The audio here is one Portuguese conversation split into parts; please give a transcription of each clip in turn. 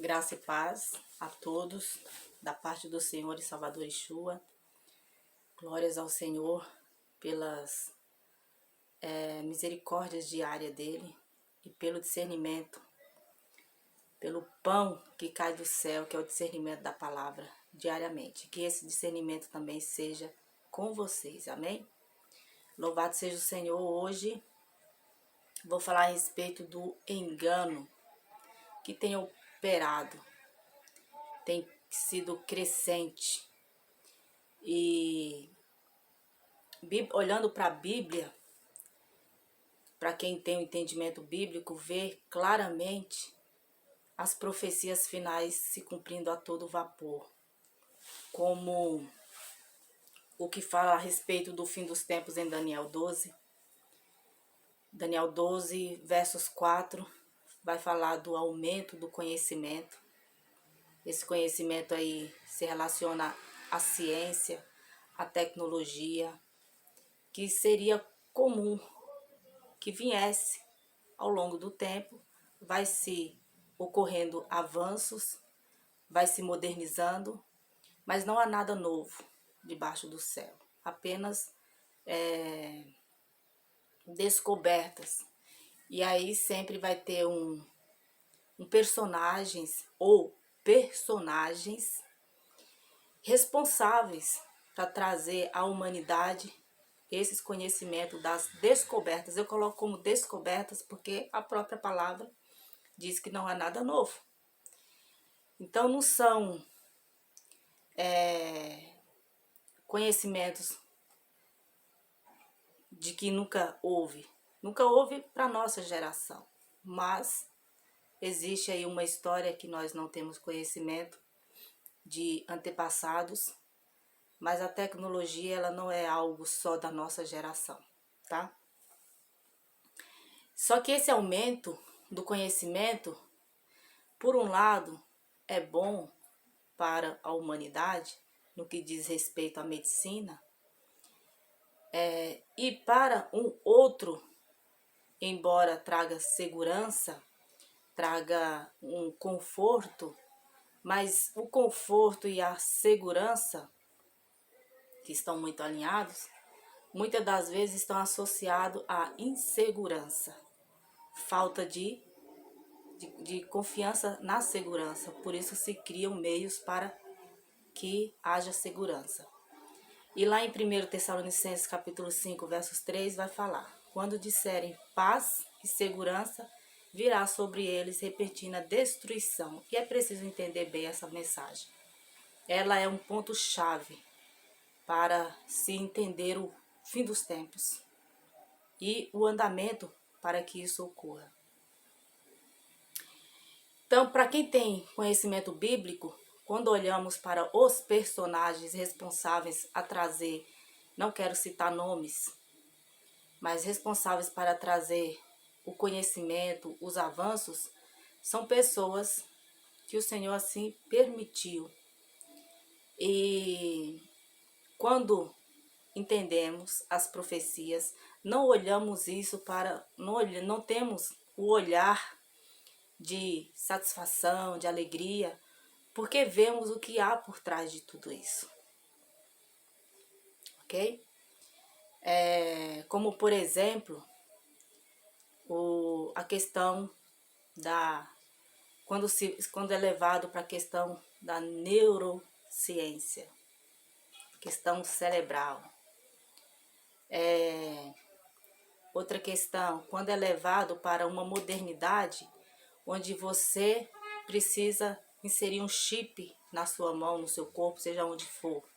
Graça e paz a todos, da parte do Senhor e Salvador Yeshua. Glórias ao Senhor pelas misericórdias diárias dele e pelo discernimento, pelo pão que cai do céu, que é o discernimento da palavra, diariamente. Que esse discernimento também seja com vocês, amém? Louvado seja o Senhor. Hoje vou falar a respeito do engano que tem operado, tem sido crescente. E olhando para a Bíblia, para quem tem um entendimento bíblico, vê claramente as profecias finais se cumprindo a todo vapor, como o que fala a respeito do fim dos tempos em Daniel 12. Daniel 12, versos 4, vai falar do aumento do conhecimento. Esse conhecimento aí se relaciona à ciência, à tecnologia, que seria comum que viesse ao longo do tempo, vai se ocorrendo avanços, vai se modernizando, mas não há nada novo debaixo do céu, apenas descobertas. E aí sempre vai ter personagens ou personagens responsáveis para trazer à humanidade esses conhecimentos das descobertas. Eu coloco como descobertas porque a própria palavra diz que não há nada novo. Então não são conhecimentos de que nunca houve para a nossa geração, mas existe aí uma história que nós não temos conhecimento de antepassados, mas a tecnologia ela não é algo só da nossa geração, tá? Só que esse aumento do conhecimento, por um lado, é bom para a humanidade, no que diz respeito à medicina, e para um outro, embora traga segurança, traga um conforto, mas o conforto e a segurança, que estão muito alinhados, muitas das vezes estão associados à insegurança, falta de confiança na segurança. Por isso se criam meios para que haja segurança. E lá em 1 Tessalonicenses capítulo 5, versos 3, vai falar: quando disserem paz e segurança, virá sobre eles repentina destruição. E é preciso entender bem essa mensagem. Ela é um ponto-chave para se entender o fim dos tempos e o andamento para que isso ocorra. Então, para quem tem conhecimento bíblico, quando olhamos para os personagens responsáveis a trazer, não quero citar nomes, mas responsáveis para trazer o conhecimento, os avanços, são pessoas que o Senhor assim permitiu. E quando entendemos as profecias, não olhamos isso para, não temos o olhar de satisfação, de alegria, porque vemos o que há por trás de tudo isso, ok? Como por exemplo, a questão quando é levado para a questão da neurociência, questão cerebral. Outra questão, quando é levado para uma modernidade, onde você precisa inserir um chip na sua mão, no seu corpo, seja onde for.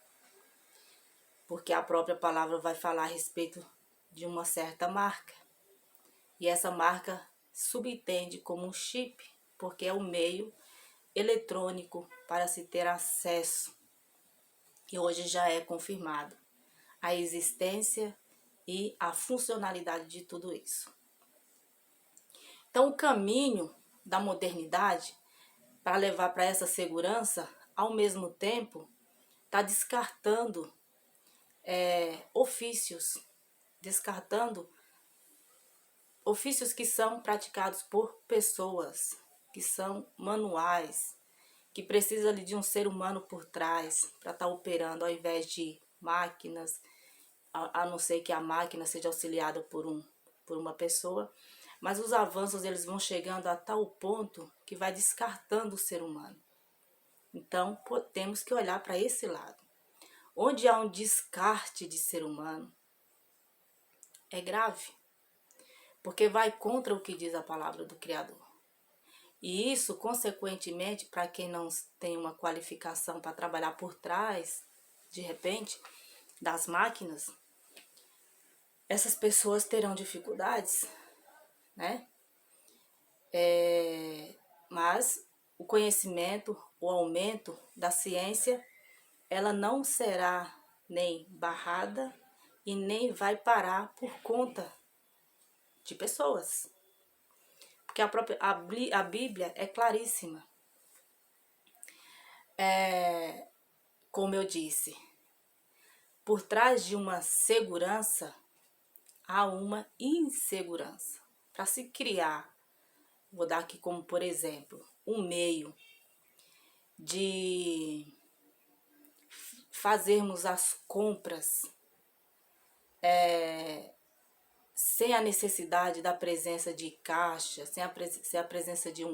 Porque a própria palavra vai falar a respeito de uma certa marca. E essa marca subentende como um chip, porque é o meio eletrônico para se ter acesso. E hoje já é confirmado a existência e a funcionalidade de tudo isso. Então, o caminho da modernidade para levar para essa segurança, ao mesmo tempo, está descartando ofícios que são praticados por pessoas. que são manuais, que precisa ali de um ser humano por trás para estar operando, ao invés de máquinas, a não ser que a máquina seja auxiliada por uma pessoa. Mas os avanços eles vão chegando a tal ponto que vai descartando o ser humano. Então, temos que olhar para esse lado. Onde há um descarte de ser humano, é grave, porque vai contra o que diz a palavra do Criador. E isso, consequentemente, para quem não tem uma qualificação para trabalhar por trás, de repente, das máquinas, essas pessoas terão dificuldades, né? Mas o conhecimento, o aumento da ciência, ela não será nem barrada e nem vai parar por conta de pessoas. Porque a Bíblia é claríssima. Como eu disse, por trás de uma segurança há uma insegurança. Para se criar, vou dar aqui como por exemplo, um meio de fazermos as compras sem a necessidade da presença de caixa, sem a presença de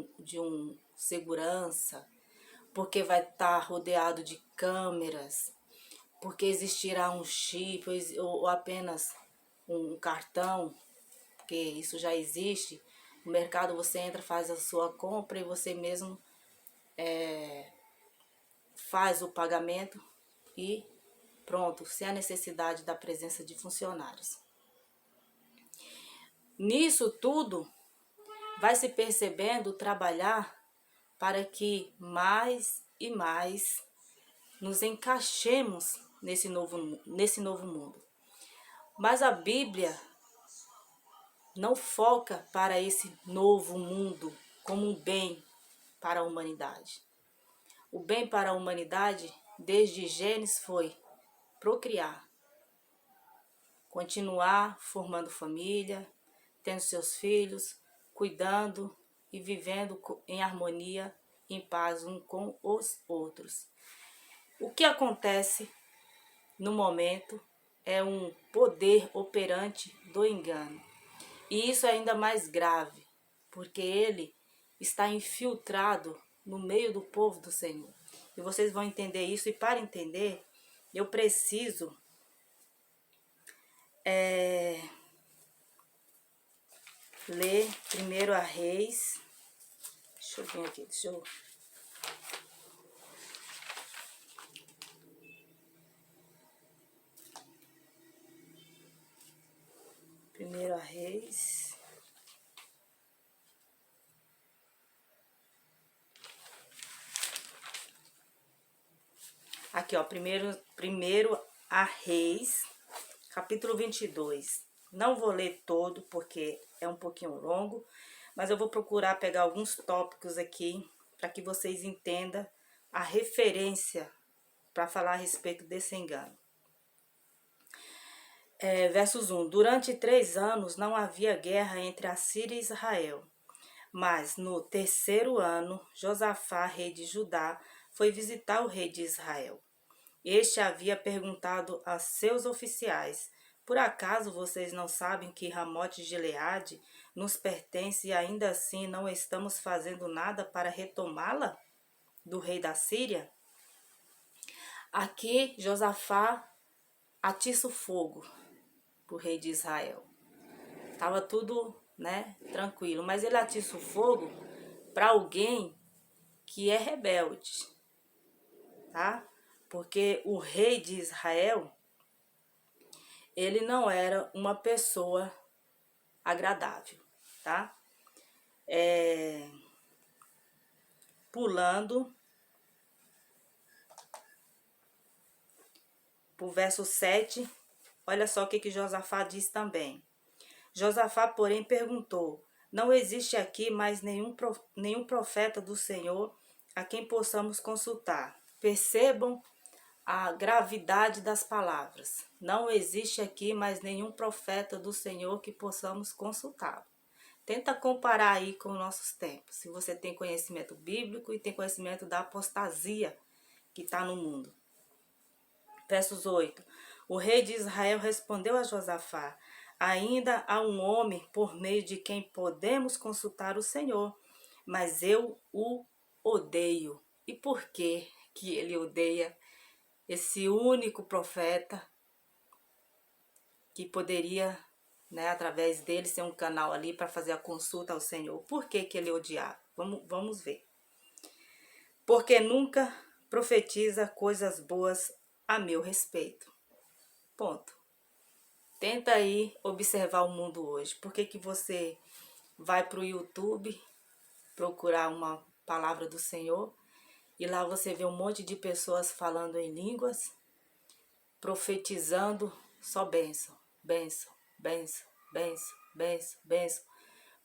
um segurança, porque vai estar rodeado de câmeras, porque existirá um chip ou apenas um cartão, porque isso já existe. No mercado você entra, faz a sua compra e você mesmo faz o pagamento e pronto, sem a necessidade da presença de funcionários. Nisso tudo, vai se percebendo trabalhar para que mais e mais nos encaixemos nesse novo mundo. Mas a Bíblia não foca para esse novo mundo como um bem para a humanidade. O bem para a humanidade, desde Gênesis, foi procriar, continuar formando família, tendo seus filhos, cuidando e vivendo em harmonia, em paz um com os outros. O que acontece no momento é um poder operante do engano. E isso é ainda mais grave, porque ele está infiltrado no meio do povo do Senhor. E vocês vão entender isso, e para entender, eu preciso ler primeiro a Reis. Deixa eu vir aqui, Primeiro a Reis. Aqui, ó, primeiro a Reis, capítulo 22. Não vou ler todo porque é um pouquinho longo, mas eu vou procurar pegar alguns tópicos aqui para que vocês entendam a referência para falar a respeito desse engano. Versos 1. Durante 3 anos não havia guerra entre a Síria e Israel. Mas no 3º ano, Josafá, rei de Judá, foi visitar o rei de Israel. Este havia perguntado a seus oficiais: por acaso vocês não sabem que Ramote de Gileade nos pertence e ainda assim não estamos fazendo nada para retomá-la do rei da Síria? Aqui Josafá atiça o fogo para o rei de Israel. Estava tudo, né, tranquilo, mas ele atiça o fogo para alguém que é rebelde, tá? Porque o rei de Israel, ele não era uma pessoa agradável, tá? Pulando pro verso 7, olha só o que Josafá diz também. Josafá, porém, perguntou: não existe aqui mais nenhum profeta do Senhor a quem possamos consultar? Percebam a gravidade das palavras. Não existe aqui mais nenhum profeta do Senhor que possamos consultar. Tenta comparar aí com nossos tempos. Se você tem conhecimento bíblico e tem conhecimento da apostasia que está no mundo. Versos 8. O rei de Israel respondeu a Josafá: ainda há um homem por meio de quem podemos consultar o Senhor, mas eu o odeio. E por que que ele odeia esse único profeta que poderia, né, através dele ser um canal ali para fazer a consulta ao Senhor? Por que que ele odiava? Vamos ver. Porque nunca profetiza coisas boas a meu respeito. Ponto. Tenta aí observar o mundo hoje. Por que que você vai para o YouTube procurar uma palavra do Senhor e lá você vê um monte de pessoas falando em línguas, profetizando só bênção, bênção, bênção, bênção, bênção, bênção.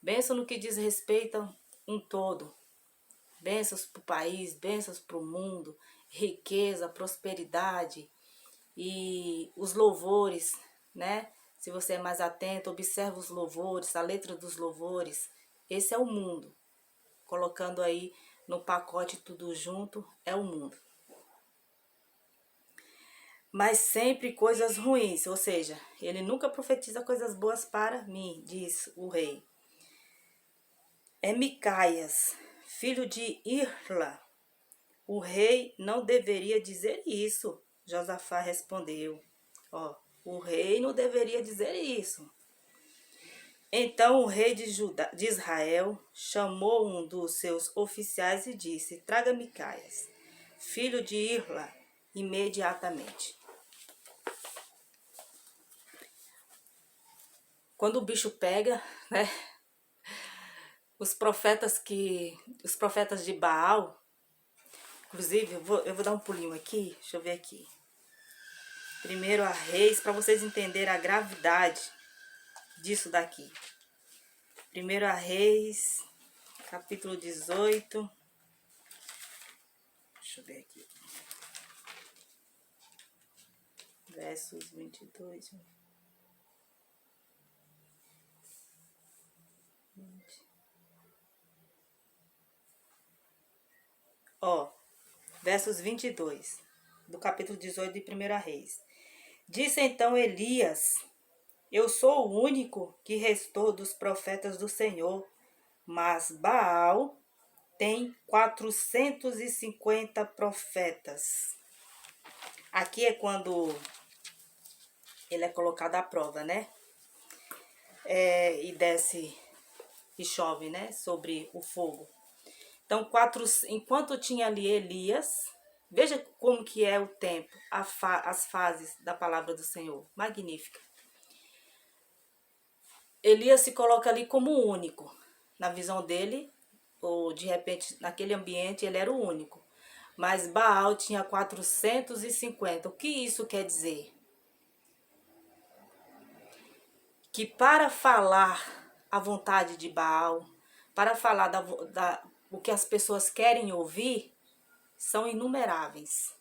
Bênção no que diz respeito a um todo. Bênçãos para o país, bênçãos para o mundo, riqueza, prosperidade e os louvores, né? Se você é mais atento, observa os louvores, a letra dos louvores. Esse é o mundo. Colocando aí no pacote tudo junto, é o mundo. Mas sempre coisas ruins, ou seja, ele nunca profetiza coisas boas para mim, diz o rei. É Micaias, filho de Irla. O rei não deveria dizer isso, Josafá respondeu. Ó, o rei não deveria dizer isso. Então o rei de Israel chamou um dos seus oficiais e disse: traga Micaias, filho de Irla, imediatamente. Quando o bicho pega, né? Os profetas de Baal, inclusive, eu vou dar um pulinho aqui, deixa eu ver aqui. Primeiro a Reis, para vocês entenderem a gravidade disso daqui. Primeiro a Reis, capítulo 18. Deixa eu ver aqui. Versos 22. 20. Ó, versos 22, do capítulo 18 de 1 Reis. Disse então Elias: eu sou o único que restou dos profetas do Senhor, mas Baal tem 450 profetas. Aqui é quando ele é colocado à prova, né? E desce e chove, né? Sobre o fogo. Então, enquanto tinha ali Elias, veja como que é o tempo, as fases da palavra do Senhor. Magnífica. Elias se coloca ali como o único. Na visão dele, ou de repente, naquele ambiente, ele era o único. Mas Baal tinha 450. O que isso quer dizer? Que para falar a vontade de Baal, para falar o que as pessoas querem ouvir, são inumeráveis.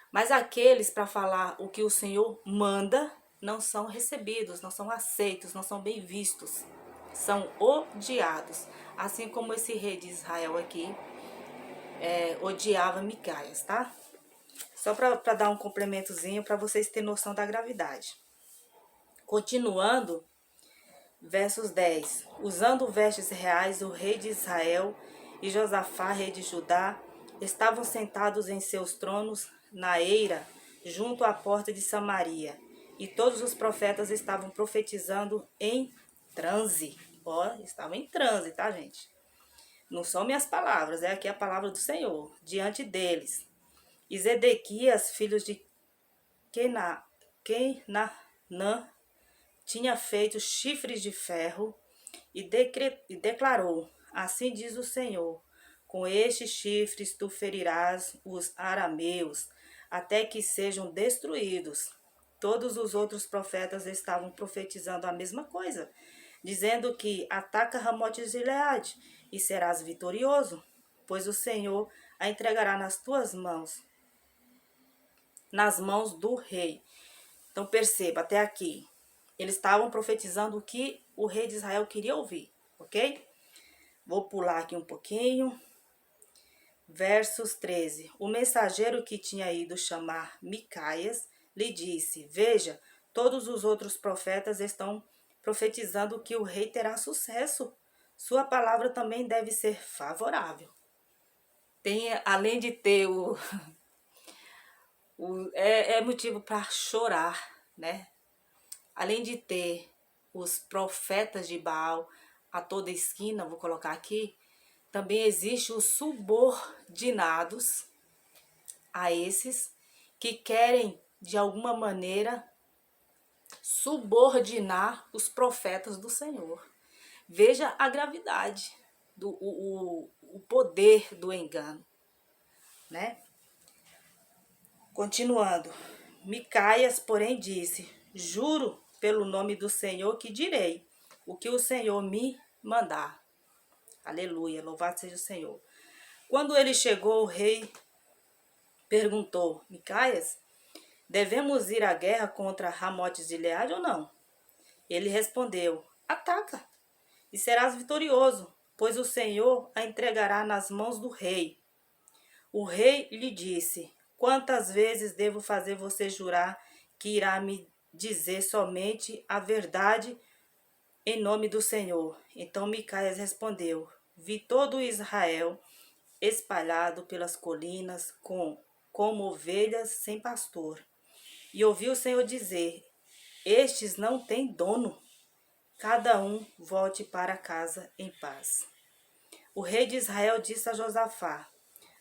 Mas aqueles para falar o que o Senhor manda, não são recebidos, não são aceitos, não são bem vistos. São odiados. Assim como esse rei de Israel aqui odiava Micaias, tá? Só para dar um complementozinho para vocês terem noção da gravidade. Continuando, versos 10. Usando vestes reais, o rei de Israel e Josafá, rei de Judá, estavam sentados em seus tronos na eira, junto à porta de Samaria. E todos os profetas estavam profetizando em transe. Ó, estavam em transe, tá, gente? Não são minhas palavras, é aqui a palavra do Senhor, diante deles. E Zedequias, filho de Kenanã, tinha feito chifres de ferro e declarou: assim diz o Senhor, com estes chifres tu ferirás os arameus, até que sejam destruídos. Todos os outros profetas estavam profetizando a mesma coisa, dizendo que ataca Ramote de Gileade e serás vitorioso, pois o Senhor a entregará nas tuas mãos, nas mãos do rei. Então perceba, até aqui, eles estavam profetizando o que o rei de Israel queria ouvir. ok? Vou pular aqui um pouquinho. Versos 13. O mensageiro que tinha ido chamar Micaias lhe disse: Veja, todos os outros profetas estão profetizando que o rei terá sucesso. Sua palavra também deve ser favorável. Além de ter é motivo para chorar, né? Além de ter os profetas de Baal a toda esquina, vou colocar aqui, também existe os subordinados a esses que querem, de alguma maneira, subordinar os profetas do Senhor. Veja a gravidade, o poder do engano, né? Continuando. Micaias, porém, disse: Juro pelo nome do Senhor que direi o que o Senhor me mandar. Aleluia, louvado seja o Senhor. Quando ele chegou, o rei perguntou: Micaias, devemos ir à guerra contra Ramote de Gileade ou não? Ele respondeu: Ataca, e serás vitorioso, pois o Senhor a entregará nas mãos do rei. O rei lhe disse: Quantas vezes devo fazer você jurar que irá me dizer somente a verdade em nome do Senhor? Então Micaias respondeu: Vi todo Israel espalhado pelas colinas como ovelhas sem pastor. E ouvi o Senhor dizer: Estes não têm dono. Cada um volte para casa em paz. O rei de Israel disse a Josafá: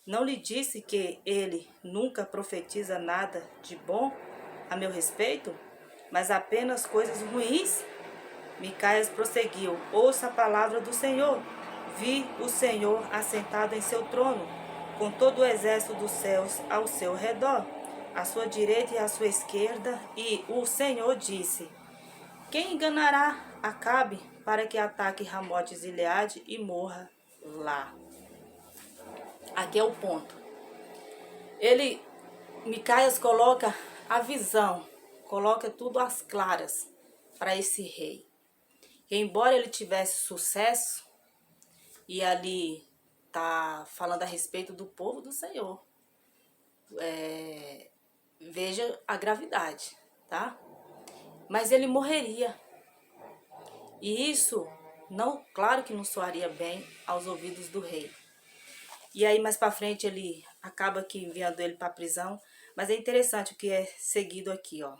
Não lhe disse que ele nunca profetiza nada de bom a meu respeito, mas apenas coisas ruins? Micaias prosseguiu: Ouça a palavra do Senhor. Vi o Senhor assentado em seu trono, com todo o exército dos céus ao seu redor, à sua direita e à sua esquerda, e o Senhor disse: Quem enganará Acabe para que ataque Ramote de Gileade e morra lá? Aqui é o ponto. Micaias coloca a visão, coloca tudo às claras para esse rei. Que embora ele tivesse sucesso, e ali tá falando a respeito do povo do Senhor, veja a gravidade, tá? Mas ele morreria. E isso, não, claro que não soaria bem aos ouvidos do rei. E aí mais para frente ele acaba que enviando ele para a prisão, mas é interessante o que é seguido aqui, ó.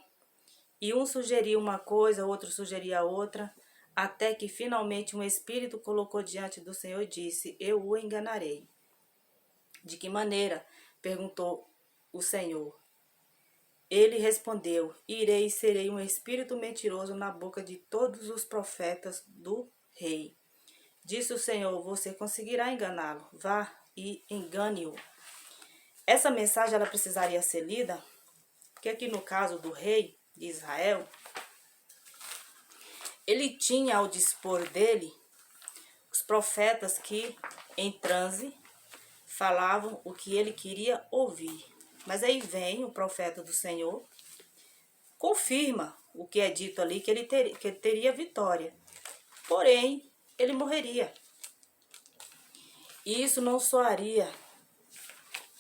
E um sugeria uma coisa, outro sugeria outra, até que finalmente um espírito colocou diante do Senhor e disse: Eu o enganarei. De que maneira? Perguntou o Senhor. Ele respondeu: Irei e serei um espírito mentiroso na boca de todos os profetas do rei. Disse o Senhor: Você conseguirá enganá-lo. Vá e engane-o. Essa mensagem ela precisaria ser lida, porque aqui no caso do rei de Israel, ele tinha ao dispor dele os profetas que, em transe, falavam o que ele queria ouvir. Mas aí vem o profeta do Senhor, confirma o que é dito ali, que ele teria vitória. Porém, ele morreria. E isso não soaria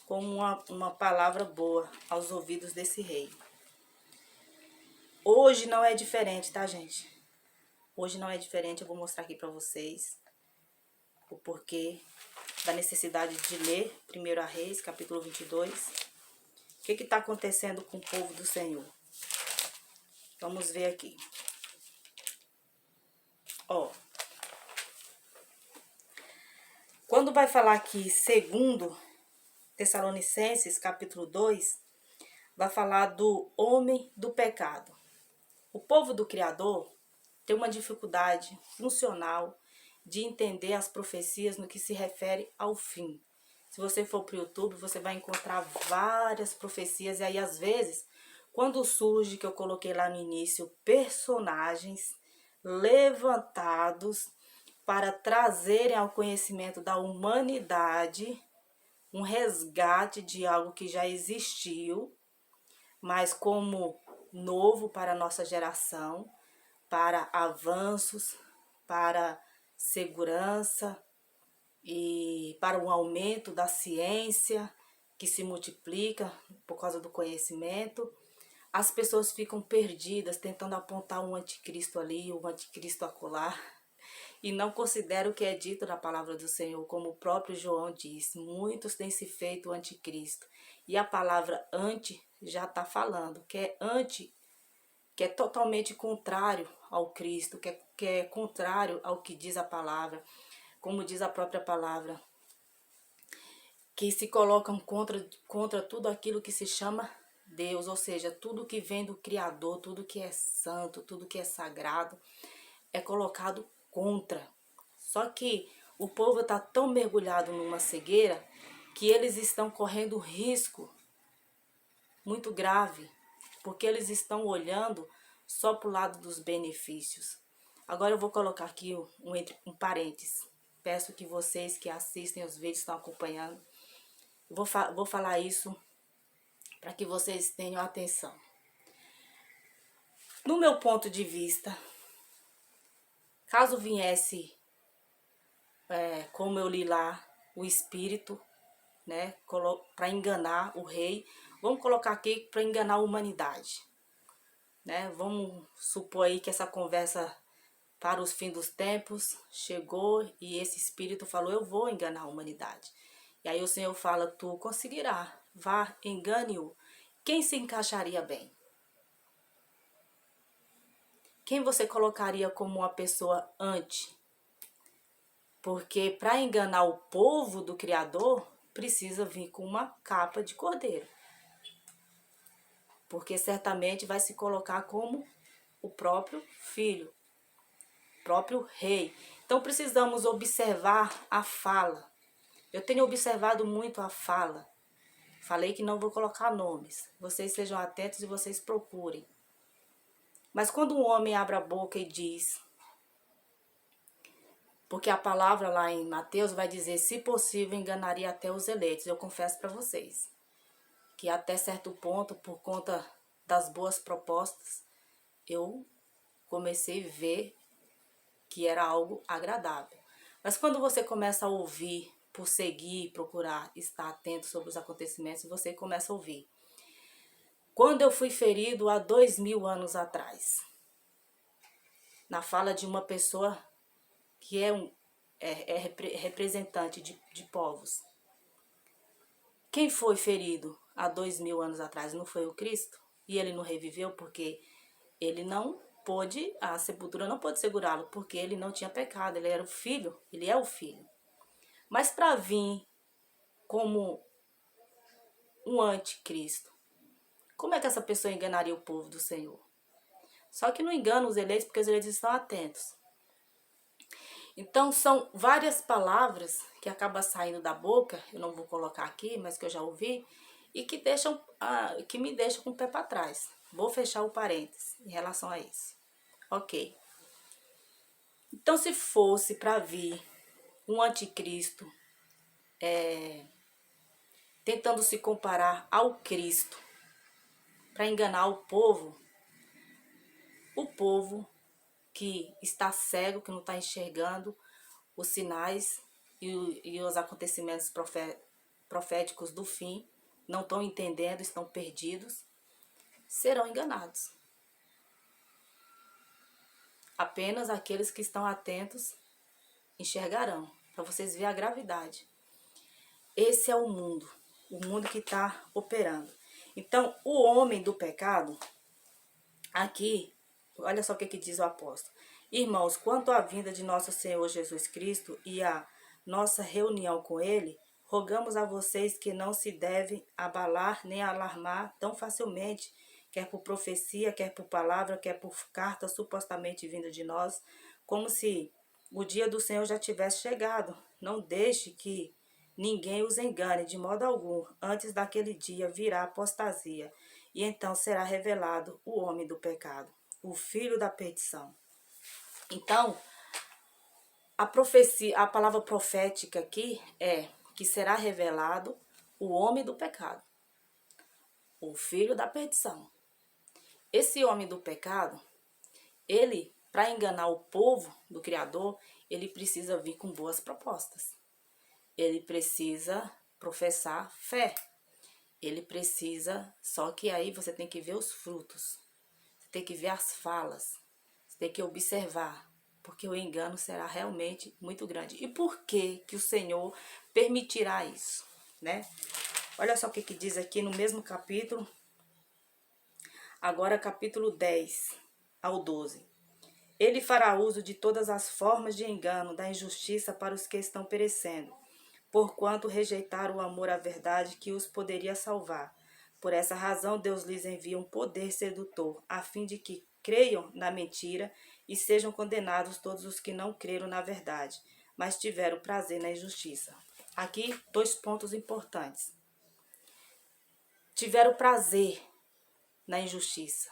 como uma palavra boa aos ouvidos desse rei. Hoje não é diferente, tá, gente? Hoje não é diferente, eu vou mostrar aqui para vocês o porquê da necessidade de ler 1 Reis, capítulo 22. O que está acontecendo com o povo do Senhor? Vamos ver aqui. Ó. Quando vai falar aqui, segundo Tessalonicenses, capítulo 2, vai falar do homem do pecado. O povo do Criador tem uma dificuldade funcional de entender as profecias no que se refere ao fim. Se você for para o YouTube, você vai encontrar várias profecias. E aí, às vezes, quando surge, que eu coloquei lá no início, personagens levantados para trazerem ao conhecimento da humanidade um resgate de algo que já existiu, mas como novo para a nossa geração, para avanços, para segurança e para um aumento da ciência que se multiplica por causa do conhecimento. As pessoas ficam perdidas tentando apontar um anticristo ali, um anticristo acolá, e não consideram o que é dito na palavra do Senhor, como o próprio João disse, muitos têm se feito anticristo. E a palavra anti já está falando, que é anti, que é totalmente contrário ao Cristo, que é contrário ao que diz a palavra, como diz a própria palavra, que se colocam contra tudo aquilo que se chama Deus, ou seja, tudo que vem do Criador, tudo que é santo, tudo que é sagrado, é colocado contra. Só que o povo está tão mergulhado numa cegueira que eles estão correndo risco muito grave, porque eles estão olhando só para o lado dos benefícios. Agora eu vou colocar aqui um parênteses. Peço que vocês que assistem os vídeos, estão acompanhando, vou falar isso para que vocês tenham atenção. No meu ponto de vista, caso viesse, como eu li lá, o espírito, né, para enganar o rei, vamos colocar aqui para enganar a humanidade, né? Vamos supor aí que essa conversa para os fins dos tempos chegou e esse espírito falou: eu vou enganar a humanidade. E aí o Senhor fala: tu conseguirá, vá, engane-o. Quem se encaixaria bem? Quem você colocaria como uma pessoa anti? Porque para enganar o povo do Criador, precisa vir com uma capa de cordeiro. Porque certamente vai se colocar como o próprio filho, o próprio rei. Então precisamos observar a fala. Eu tenho observado muito a fala. Falei que não vou colocar nomes. Vocês sejam atentos e vocês procurem. Mas quando um homem abre a boca e diz, porque a palavra lá em Mateus vai dizer, se possível, enganaria até os eleitos. Eu confesso para vocês que até certo ponto, por conta das boas propostas, eu comecei a ver que era algo agradável. Mas quando você começa a ouvir, por seguir, procurar estar atento sobre os acontecimentos, você começa a ouvir. Quando eu fui ferido há 2000 anos atrás, na fala de uma pessoa que é representante de povos. Quem foi ferido há 2000 anos atrás? Não foi o Cristo? E ele não reviveu porque ele não pôde, a sepultura não pôde segurá-lo, porque ele não tinha pecado, ele era o filho, ele é o filho. Mas para vir como um anticristo, como é que essa pessoa enganaria o povo do Senhor? Só que não engana os eleitos, porque os eleitos estão atentos. Então, são várias palavras que acabam saindo da boca, eu não vou colocar aqui, mas que eu já ouvi, e que me deixam com o pé para trás. Vou fechar o parênteses em relação a isso. Ok. Então, se fosse para vir um anticristo tentando se comparar ao Cristo para enganar o povo que está cego, que não está enxergando os sinais e os acontecimentos proféticos do fim, não estão entendendo, estão perdidos, serão enganados. Apenas aqueles que estão atentos enxergarão, para vocês verem a gravidade. Esse é o mundo que está operando. Então, o homem do pecado, aqui, olha só o que diz o apóstolo. Irmãos, quanto à vinda de nosso Senhor Jesus Cristo e a nossa reunião com Ele, rogamos a vocês que não se devem abalar nem alarmar tão facilmente, quer por profecia, quer por palavra, quer por carta supostamente vinda de nós, como se o dia do Senhor já tivesse chegado. Não deixe que ninguém os engane de modo algum. Antes daquele dia virá apostasia, e então será revelado o homem do pecado, o filho da perdição. Então, a palavra profética aqui é que será revelado o homem do pecado, o filho da perdição. Esse homem do pecado, ele, para enganar o povo do Criador, ele precisa vir com boas propostas. Ele precisa professar fé. Ele precisa, só que aí você tem que ver os frutos. Você tem que ver as falas. Você tem que observar, porque o engano será realmente muito grande. E por que que o Senhor permitirá isso, né? Olha só o que diz aqui no mesmo capítulo, agora capítulo 10 ao 12. Ele fará uso de todas as formas de engano, da injustiça para os que estão perecendo, porquanto rejeitaram o amor à verdade que os poderia salvar. Por essa razão, Deus lhes envia um poder sedutor, a fim de que creiam na mentira e sejam condenados todos os que não creram na verdade, mas tiveram prazer na injustiça. Aqui, 2 pontos importantes. Tiveram prazer na injustiça.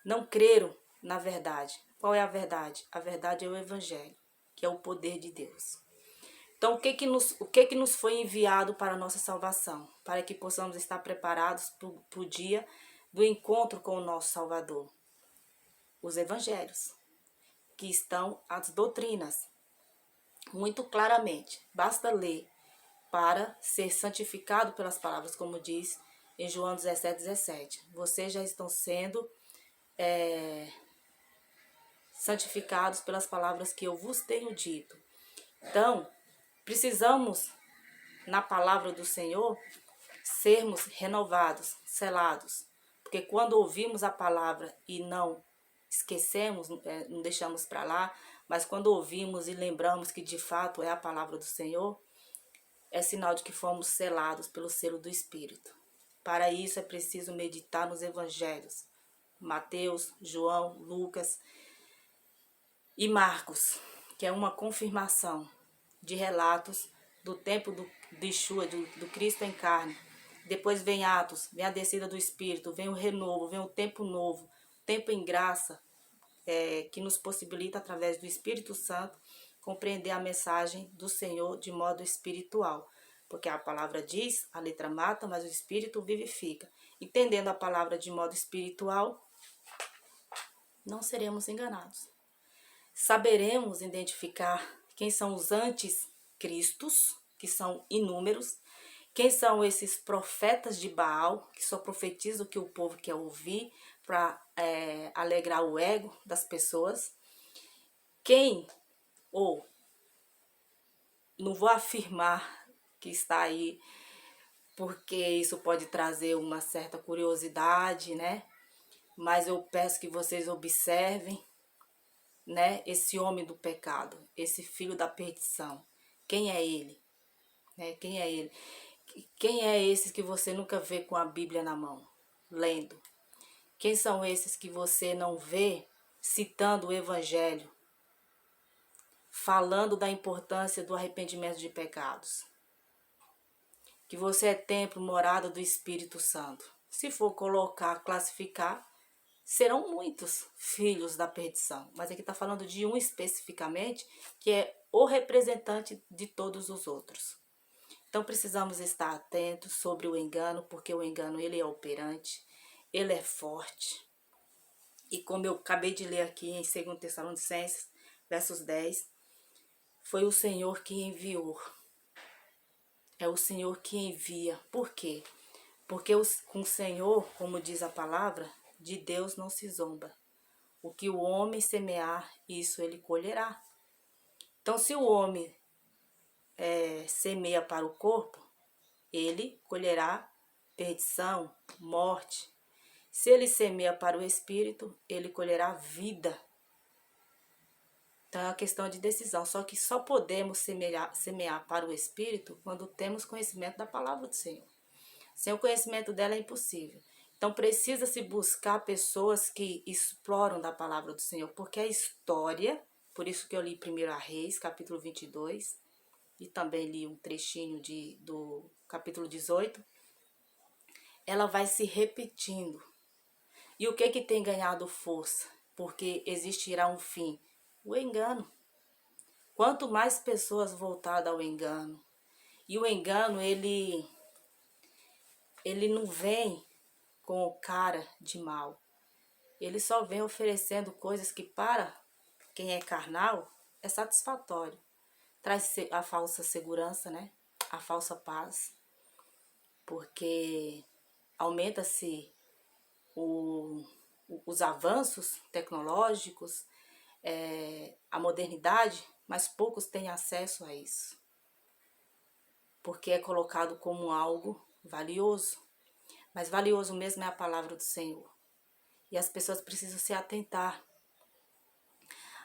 Não creram na verdade. Qual é a verdade? A verdade é o Evangelho, que é o poder de Deus. Então, o que nos foi enviado para a nossa salvação? Para que possamos estar preparados para o dia do encontro com o nosso Salvador. Os evangelhos, que estão as doutrinas, muito claramente. Basta ler para ser santificado pelas palavras, como diz em João 17:17. Vocês já estão sendo santificados pelas palavras que eu vos tenho dito. Então, precisamos, na palavra do Senhor, sermos renovados, selados. Porque quando ouvimos a palavra e não esquecemos, não deixamos para lá, mas quando ouvimos e lembramos que de fato é a palavra do Senhor, é sinal de que fomos selados pelo selo do Espírito. Para isso é preciso meditar nos evangelhos, Mateus, João, Lucas e Marcos, que é uma confirmação de relatos do tempo de Yeshua, do Cristo em carne. Depois vem Atos, vem a descida do Espírito, vem o renovo, vem o tempo novo, tempo em graça, que nos possibilita, através do Espírito Santo, compreender a mensagem do Senhor de modo espiritual. Porque a palavra diz, a letra mata, mas o Espírito vivifica. Entendendo a palavra de modo espiritual, não seremos enganados. Saberemos identificar quem são os anticristos, que são inúmeros, quem são esses profetas de Baal, que só profetizam o que o povo quer ouvir para alegrar o ego das pessoas. Não vou afirmar que está aí, porque isso pode trazer uma certa curiosidade, né? Mas eu peço que vocês observem, né, esse homem do pecado, esse filho da perdição. Quem é ele? Quem é ele? Quem é esses que você nunca vê com a Bíblia na mão, lendo? Quem são esses que você não vê citando o Evangelho, falando da importância do arrependimento de pecados? Que você é templo, morada do Espírito Santo. Se for colocar, classificar, serão muitos filhos da perdição. Mas aqui está falando de um especificamente, que é o representante de todos os outros. Então precisamos estar atentos sobre o engano, porque o engano ele é operante, ele é forte. E como eu acabei de ler aqui em 2 Tessalonicenses, versos 10, foi o Senhor que enviou. É o Senhor que envia. Por quê? Porque com o Senhor, como diz a palavra, de Deus não se zomba. O que o homem semear, isso ele colherá. Então, se o homem semeia para o corpo, ele colherá perdição, morte. Se ele semeia para o espírito, ele colherá vida. Então é uma questão de decisão. Só que só podemos semear para o espírito quando temos conhecimento da palavra do Senhor. Sem o conhecimento dela é impossível. Então precisa-se buscar pessoas que exploram da palavra do Senhor, porque a história, por isso que eu li 1 Reis, capítulo 22, e também li um trechinho do capítulo 18, ela vai se repetindo. E o que tem ganhado força? Porque existirá um fim, o engano. Quanto mais pessoas voltadas ao engano, e o engano ele não vem com cara de mal. Ele só vem oferecendo coisas que para quem é carnal é satisfatório. Traz a falsa segurança, né? A falsa paz, porque aumenta-se os avanços tecnológicos, a modernidade, mas poucos têm acesso a isso, porque é colocado como algo valioso. Mas valioso mesmo é a palavra do Senhor. E as pessoas precisam se atentar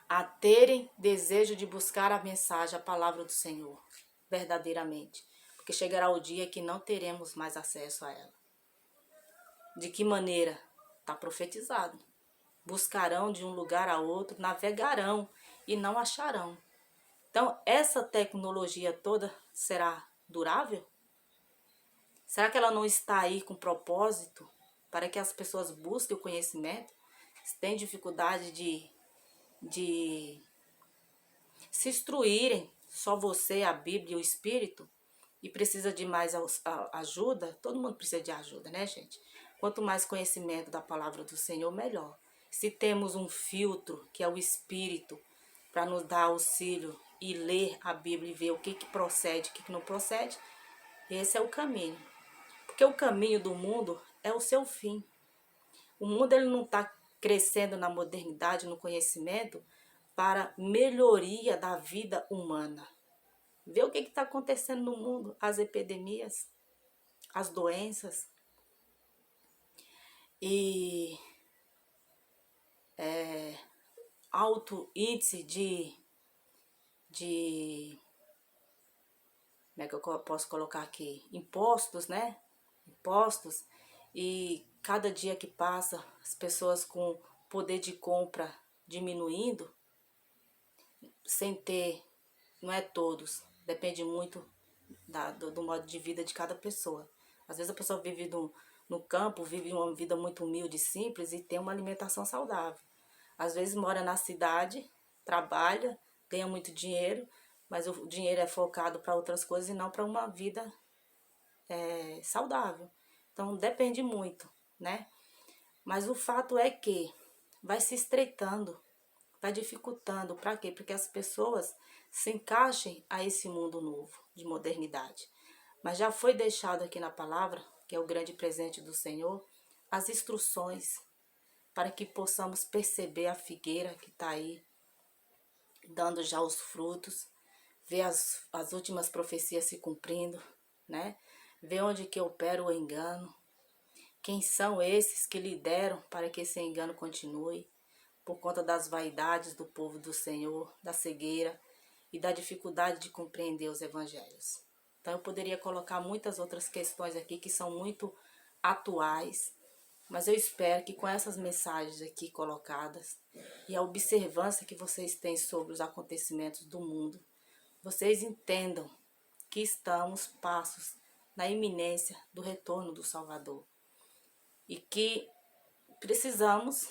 a terem desejo de buscar a mensagem, a palavra do Senhor, verdadeiramente. Porque chegará o dia que não teremos mais acesso a ela. De que maneira? Está profetizado. Buscarão de um lugar a outro, navegarão e não acharão. Então, essa tecnologia toda será durável? Será que ela não está aí com propósito para que as pessoas busquem o conhecimento? Se tem dificuldade de se instruírem, só você, a Bíblia e o Espírito, e precisa de mais ajuda, todo mundo precisa de ajuda, né, gente? Quanto mais conhecimento da palavra do Senhor, melhor. Se temos um filtro, que é o Espírito, para nos dar auxílio e ler a Bíblia e ver o que procede, o que não procede, esse é o caminho. Porque o caminho do mundo é o seu fim. O mundo ele não está crescendo na modernidade, no conhecimento, para melhoria da vida humana. Vê o que está acontecendo no mundo, as epidemias, as doenças. E alto índice como é que eu posso colocar aqui? Impostos, né? Impostos. E cada dia que passa, as pessoas com poder de compra diminuindo, sem ter, não é todos, depende muito do modo de vida de cada pessoa. Às vezes a pessoa vive no campo, vive uma vida muito humilde e simples e tem uma alimentação saudável. Às vezes mora na cidade, trabalha, ganha muito dinheiro, mas o dinheiro é focado para outras coisas e não para uma vida saudável. Então depende muito, né? Mas o fato é que vai se estreitando, vai dificultando. Para quê? Porque as pessoas se encaixem a esse mundo novo de modernidade. Mas já foi deixado aqui na palavra, que é o grande presente do Senhor, as instruções para que possamos perceber a figueira que está aí, dando já os frutos, ver as últimas profecias se cumprindo, né? Ver onde que opera o engano, quem são esses que lideram para que esse engano continue, por conta das vaidades do povo do Senhor, da cegueira e da dificuldade de compreender os evangelhos. Então eu poderia colocar muitas outras questões aqui que são muito atuais, mas eu espero que com essas mensagens aqui colocadas e a observância que vocês têm sobre os acontecimentos do mundo, vocês entendam que estamos passos na iminência do retorno do Salvador e que precisamos